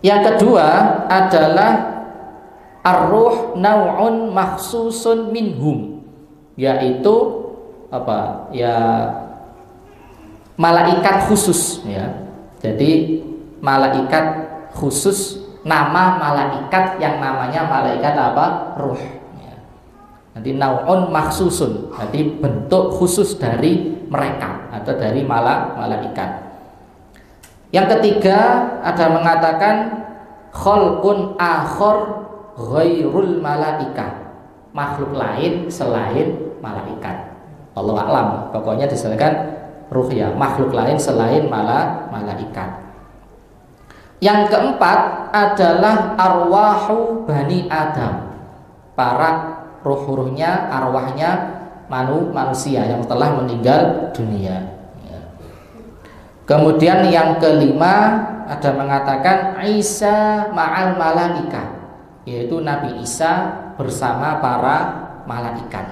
Yang kedua adalah ar-ruh nau'un makhsusun minhum, yaitu malaikat khusus, ya. Jadi malaikat khusus, nama malaikat yang namanya malaikat ruh. Nanti nau'un makhsusun, nanti bentuk khusus dari mereka atau dari malaikat. Yang ketiga ada mengatakan khalqun akhar ghairul malaikat, makhluk lain selain malaikat. Allah a'lam, pokoknya disebutkan ruh, ya, makhluk lain selain malaikat. Yang keempat adalah arwahu bani Adam, para ruh-ruhnya, arwahnya manusia yang telah meninggal dunia. Kemudian yang kelima ada mengatakan Isa ma'al malaika, yaitu Nabi Isa bersama para malaikat.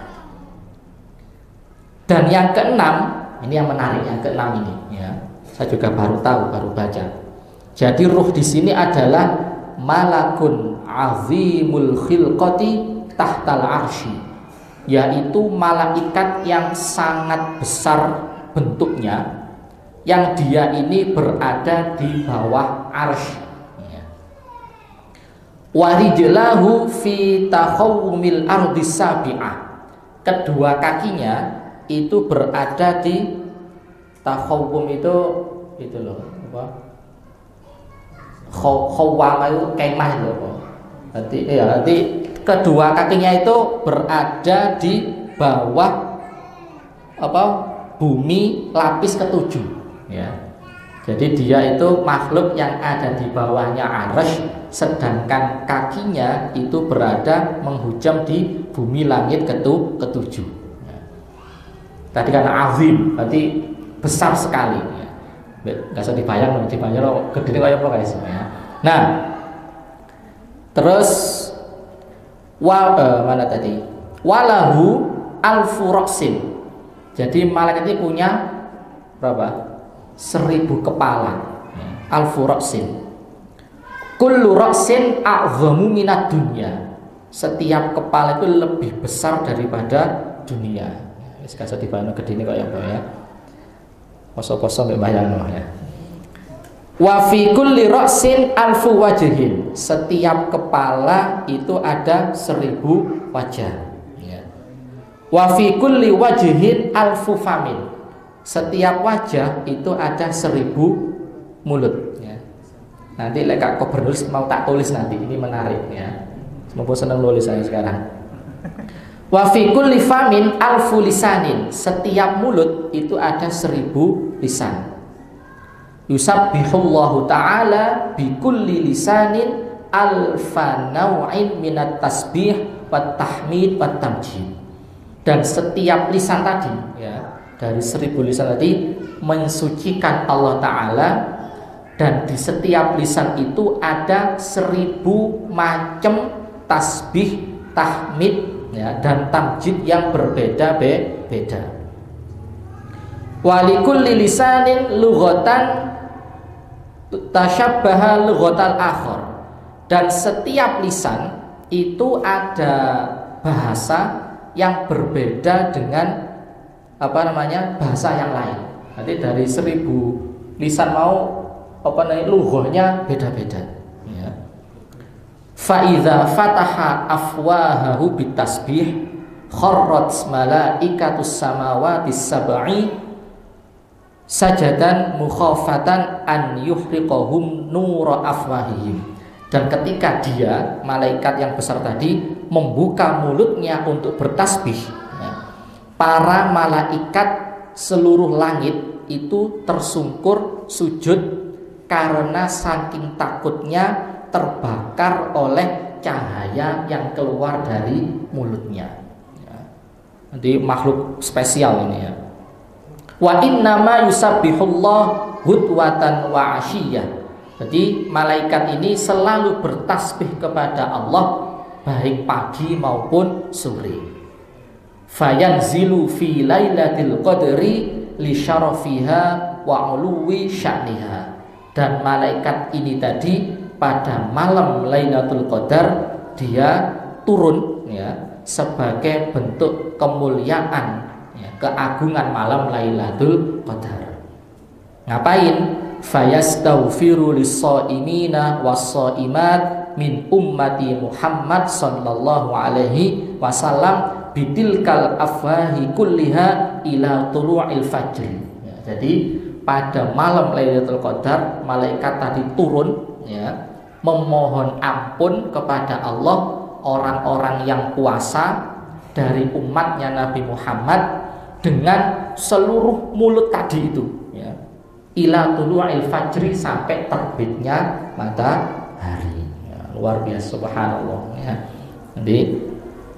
Dan yang keenam, ini yang menarik, yang keenam ini ya. Saya juga baru tahu, baru baca. Jadi ruh di sini adalah malakun azimul khilqati tahtal arsy, yaitu malaikat yang sangat besar bentuknya, yang dia ini berada di bawah arsy. Warijlahu fi takhawumil ardi sabi'ah, kedua kakinya itu berada di takhawum itu loh apa? Khawwam itu kemah itu apa? Nanti kedua kakinya itu berada di bawah apa? Bumi lapis ketujuh ya. Jadi dia itu makhluk yang ada di bawahnya arsy, sedangkan kakinya itu berada menghujam di bumi langit ketujuh ya. Tadi kan azim, berarti besar sekali ya. Nggak usah dibayang gede kayak apa guys ya. Nah, terus mana tadi? Walahu alfu raqsin. Jadi malaikat ini punya berapa? 1000 kepala. Alfu raqsin. Kullu raqsin a'zamu minad dunya. Setiap kepala itu lebih besar daripada dunia. Wis gak usah dibayang gedene kaya apa ya. Poso-poso mbek bayangno ya. Wa fi kulli ra'sin alfu wajhin. Setiap kepala itu ada 1000 wajah ya. Wa fi kulli wajhin alfu famin. Setiap wajah itu ada 1000 mulut ya. Nanti lek kok bernulis mau tak tulis nanti, ini menarik ya. Semoga senang nulis saya sekarang. Wa fi kulli famin alfu lisanin. Setiap mulut itu ada 1000 lisan. Yusabbihullahu ta'ala bi kulli lisanin alfa naw'in minat tasbih wat tahmid wat tamjid. Dan setiap lisan tadi ya, dari 1000 lisan tadi mensucikan Allah Ta'ala, dan di setiap lisan itu ada 1000 macam tasbih, tahmid ya, dan tamjid yang berbeda-beda. Walikulli lisanin lughatan tasyabbaha lughatal akhar, dan setiap lisan itu ada bahasa yang berbeda dengan bahasa yang lain. Nanti dari 1000 lisan mau lughahnya beda-beda ya. Fa idza fataha afwahahu bitasbih kharrat malaikatus samawati sab'i sajadan mukhafatan an yuhriqahum nura afwahihim. Dan ketika dia, malaikat yang besar tadi, membuka mulutnya untuk bertasbih ya, para malaikat seluruh langit itu tersungkur sujud karena saking takutnya terbakar oleh cahaya yang keluar dari mulutnya ya. Nanti makhluk spesial ini ya. Wa innama yusabbihullah hudwatan wa asyiyah. Jadi malaikat ini selalu bertasbih kepada Allah baik pagi maupun sore. Fayanzilu fi lailatul qadri li syarafiha wa uluwi sya'niha. Dan malaikat ini tadi pada malam Lailatul Qadar dia turun ya, sebagai bentuk kemuliaan ya, keagungan malam Lailatul Qadar. Ngapain? Fayastaghfiru lis-shaimina was-shaimat min ummati Muhammad sallallahu alaihi wasallam bidilkal afwahi kulliha ila tulu'il fajr ya, jadi pada malam Lailatul Qadar malaikat tadi turun ya, memohon ampun kepada Allah orang-orang yang puasa dari umatnya Nabi Muhammad dengan seluruh mulut tadi itu ya, ila tulu'il fajri, sampai terbitnya matahari ya, luar biasa subhanallah ya. Jadi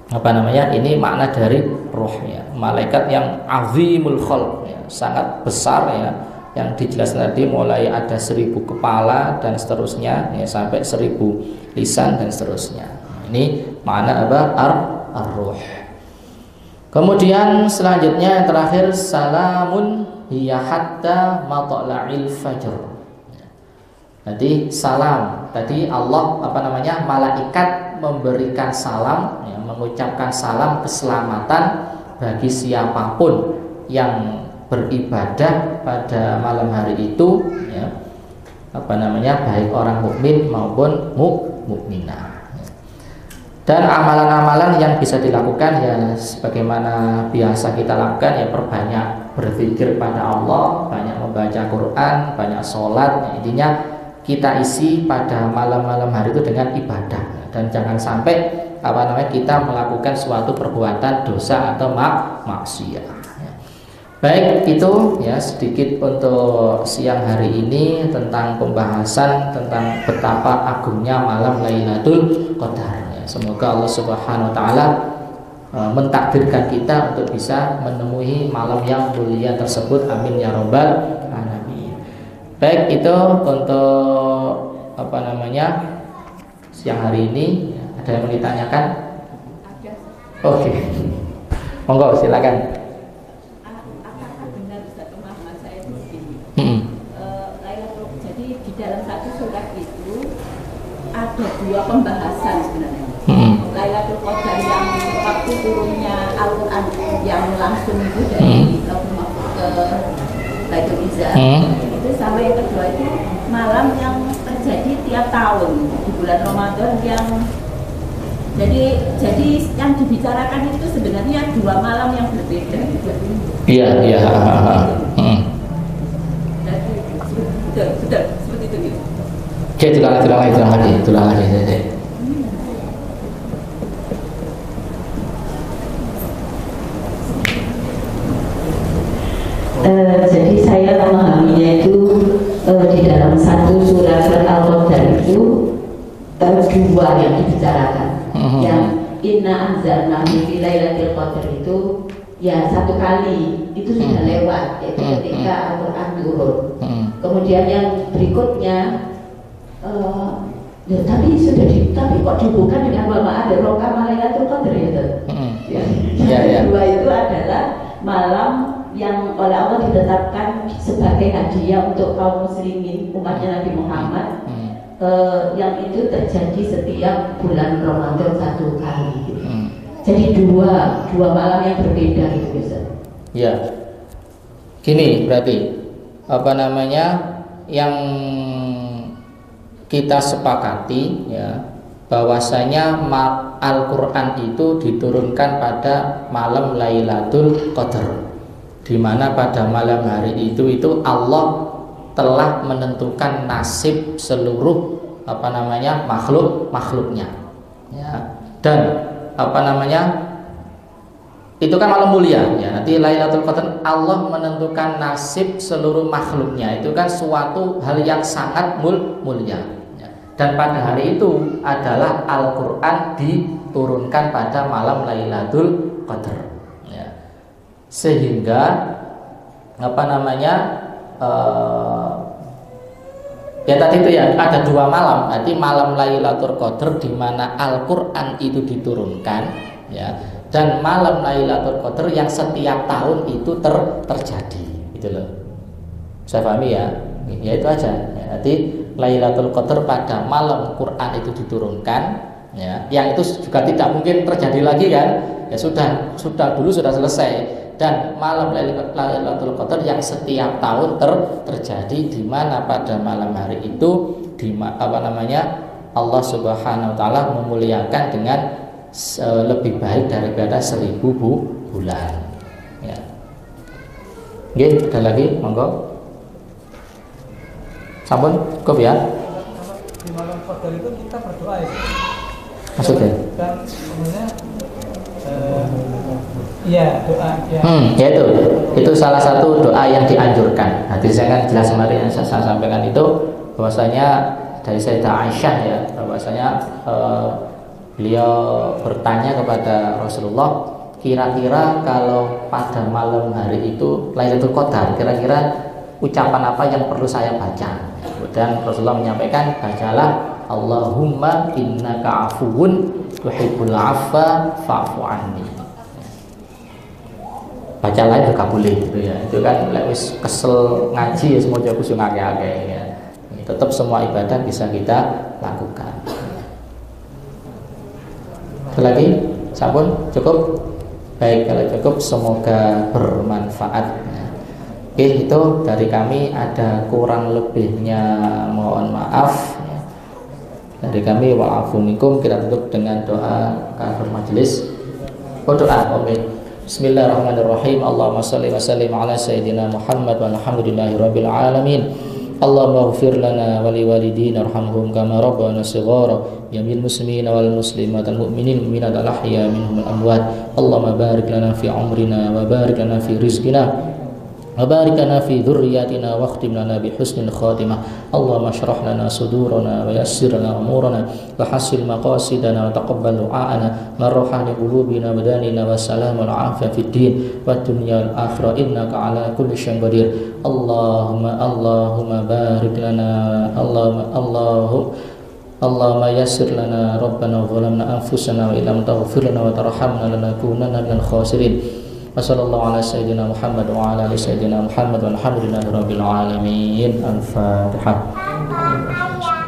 ini makna dari roh ya, malaikat yang azimul khalq ya, sangat besar ya, yang dijelaskan tadi, mulai ada 1000 kepala dan seterusnya ya, sampai 1000 lisan dan seterusnya. Ini makna apa? Ar-ruh. Kemudian selanjutnya yang terakhir, salamun hiya hatta matla'il fajr. Jadi salam tadi Allah malaikat memberikan salam ya, mengucapkan salam keselamatan bagi siapapun yang beribadah pada malam hari itu ya, baik orang mukmin maupun mukminah. Dan amalan-amalan yang bisa dilakukan ya sebagaimana biasa kita lakukan ya, perbanyak berzikir pada Allah, banyak membaca Quran, banyak sholat ya, intinya kita isi pada malam-malam hari itu dengan ibadah, dan jangan sampai kita melakukan suatu perbuatan dosa atau maksiat. Baik, itu ya sedikit untuk siang hari ini tentang pembahasan tentang betapa agungnya malam Lailatul Qadar. Semoga Allah Subhanahu wa taala mentakdirkan kita untuk bisa menemui malam yang mulia tersebut. Amin ya rabbal alamin. Baik, itu untuk siang hari ini. Ada yang mau ditanyakan? Oke. Monggo silakan. Apakah benar Ustaz, pemahaman saya itu begini? Jadi di dalam satu surat itu ada 2 pembahasan sebenarnya. Lailatul Qadar yang waktu turunnya Al-Quran yang langsung itu dari Lauhul Mahfuz ke Baitul Izzah, itu sama yang kedua itu malam yang terjadi tiap tahun di bulan Ramadan, yang jadi yang dibicarakan itu sebenarnya 2 malam yang berbeda. Iya. Betul seperti itu gitu. Oke, tulang lagi. Jadi saya memahaminya itu di dalam satu surat Al-Qadar itu 2 yang dibicarakan. Yang inna anzalnahu fi lailatul qadar itu ya 1 kali itu sudah lewat, yaitu ketika Al-Quran turun. Kemudian yang berikutnya tapi kok dihubungkan dengan wa ada roka Lailatul Qadar itu. Yang kedua itu adalah malam yang oleh Allah ditetapkan sebagai hadiah untuk kaum muslimin umatnya Nabi Muhammad, yang itu terjadi setiap bulan Ramadan 1 kali. Jadi dua malam yang berbeda gitu bisa. Ya. Gini berarti yang kita sepakati ya, bahwasanya Al-Quran itu diturunkan pada malam Lailatul Qadar, di mana pada malam hari itu Allah telah menentukan nasib seluruh makhluknya ya. Dan itu kan malam mulia ya. Nanti Lailatul Qadar Allah menentukan nasib seluruh makhluknya, itu kan suatu hal yang sangat mulia ya. Dan pada hari itu adalah Al-Quran diturunkan pada malam Lailatul Qadar ya. Sehingga ya tadi itu ya ada 2 malam. Nanti malam Lailatul Qadar di mana Al-Quran itu diturunkan ya, dan malam Lailatul Qadar yang setiap tahun itu terjadi gitu loh. Saya pahami ya. Ya itu aja ya. Nanti Lailatul Qadar pada malam Quran itu diturunkan ya, yang itu juga tidak mungkin terjadi lagi kan ya, sudah dulu sudah selesai. Dan malam Lailatul Qadar yang setiap tahun terjadi, di mana pada malam hari itu Allah Subhanahu wa taala memuliakan dengan lebih baik daripada 1000 bulan ya. Nggih, ada lagi monggo. Sampun cukup ya. Di malam Qadar itu kita berdoa ya. Maksudnya? Dan sebenarnya iya doa ya. Ya itu salah satu doa yang dianjurkan. Nanti saya kan jelas kemarin yang saya sampaikan itu bahwasanya dari Sayyidah Aisyah ya, bahwasanya beliau bertanya kepada Rasulullah, kira-kira kalau pada malam hari itu Lailatul Qadar, kira-kira ucapan apa yang perlu saya baca. Kemudian Rasulullah menyampaikan, bacalah Allahumma innaka afuwun tuhibbul afwa fa'fu anni. Baca lain juga boleh gitu ya. Itu kan lek wis kesel ngaji ya semoga kusung akeh-akeh ya. Tetap semua ibadah bisa kita lakukan. Ada lagi? Sampun? Cukup? Baik, kalau cukup semoga bermanfaat. Oke, itu dari kami. Ada kurang lebihnya mohon maaf. Dari kami wa'afu minkum. Kita tutup dengan doa kafir majelis. Doa. Oke. Bismillahirrahmanirrahim. Allahumma shalli wa sallim ala sayyidina Muhammad walhamdulillahi rabbil alamin. Allahumma ighfir lana wa liwalidina warhamhum kama rabbana shighara jamil muslimina wal muslimat al mu'minin minal ahya minhum al amwat. Allahumma barik lana fi umrina wa barik lana fi rizqina وبارك لنا في ذرياتنا واختم لنا بحسن الخاتمة. اللهم اشرح لنا صدورنا ويسر لنا أمورنا وحسن مقاصدنا وتقبل دعاءنا من روحان قلوبنا وبداننا والسلام والعافية في الدين والدنيا والآخرة إنك على كل شيء قدير. اللهم بارك لنا اللهم يسر لنا ربنا وظلمنا أنفسنا وإن لم تغفر لنا وترحمنا لنكونن من الخاسرين. Wassallallahu ala sayyidina Muhammad wa ala ali sayyidina Muhammad walhamdulillahi rabbil alamin. Al-Fatihah.